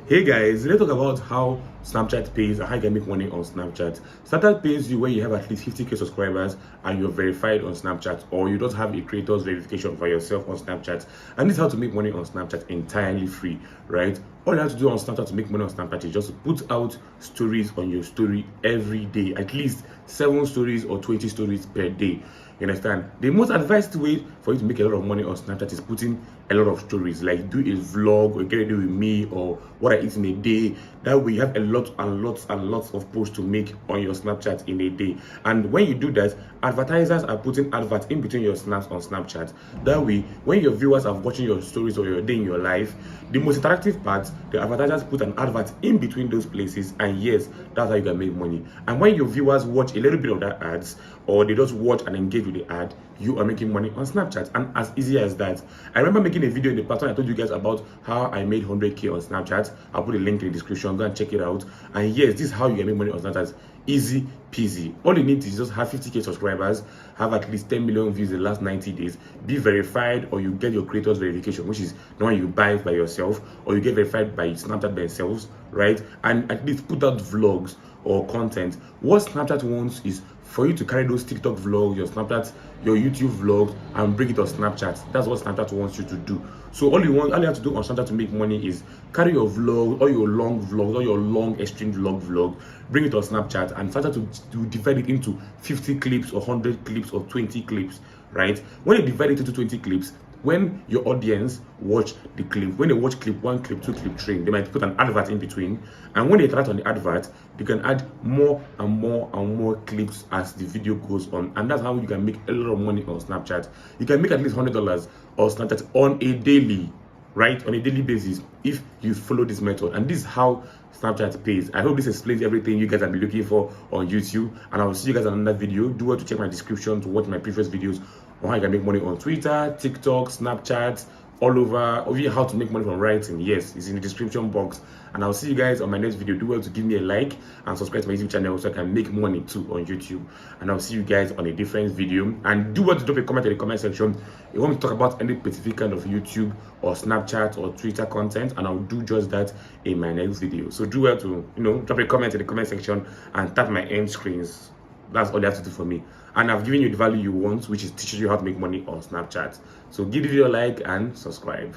Hey guys, let's talk about how Snapchat pays and how you can make money on Snapchat. Snapchat pays you when you have at least 50k subscribers and you're verified on Snapchat, or you don't have a creator's verification for yourself on Snapchat. And this is how to make money on Snapchat entirely free, right? All you have to do on Snapchat to make money on Snapchat is just put out stories on your story every day, at least 7 stories or 20 stories per day. You understand? The most advised way for you to make a lot of money on Snapchat is putting a lot of stories, like do a vlog or get a day with me or what I eat in a day. That way you have a lot and lots and lots of posts to make on your Snapchat in a day. And when you do that, advertisers are putting adverts in between your snaps on Snapchat. That way, when your viewers are watching your stories or your day in your life, the most interactive part, the advertisers put an advert in between those places, and yes, that's how you can make money. And when your viewers watch a little bit of that ads, or they just watch and engage with the ad, you are making money on Snapchat. And as easy as that. I remember making a video in the past when I told you guys about how I made 100k on Snapchat. I'll put a link in the description, go and check it out. And yes, this is how you can make money on Snapchat. Easy peasy. All you need is just have 50k subscribers, have at least 10 million views in the last 90 days, be verified, or you get your creators verification, which is the one you buy by yourself, or you get verified by Snapchat by themselves, right? And at least put out vlogs or content. What Snapchat wants is for you to carry those TikTok vlogs, your Snapchat, your YouTube vlogs, and bring it on Snapchat. That's what Snapchat wants you to do. So all you have to do on Snapchat to make money is carry your vlog, or your long vlogs, or your long extreme vlog, bring it on Snapchat, and Snapchat to divide it into 50 clips or 100 clips or 20 clips, right? When you divide it into 20 clips, when your audience watch the clip, when they watch clip 1, clip 2, clip 3, they might put an advert in between, and when they interact on the advert, they can add more and more and more clips as the video goes on. And that's how you can make a lot of money on Snapchat. You can make at least $100 on Snapchat on a daily, right? On a daily basis, if you follow this method. And this is how Snapchat pays. I hope this explains everything you guys have been looking for on YouTube, and I will see you guys in another video. Do well to check my description to watch my previous videos on how you can make money on Twitter, TikTok, Snapchat, all over, or even how to make money from writing. Yes, it's in the description box. And I'll see you guys on my next video. Do well to give me a like and subscribe to my YouTube channel so I can make money too on YouTube. And I'll see you guys on a different video. And do well to drop a comment in the comment section if you want me to talk about any specific kind of YouTube or Snapchat or Twitter content, and I'll do just that in my next video. So do well to drop a comment in the comment section and tap my end screens. That's all you have to do for me. And I've given you the value you want, which is teaching you how to make money on Snapchat. So give the video a like and subscribe.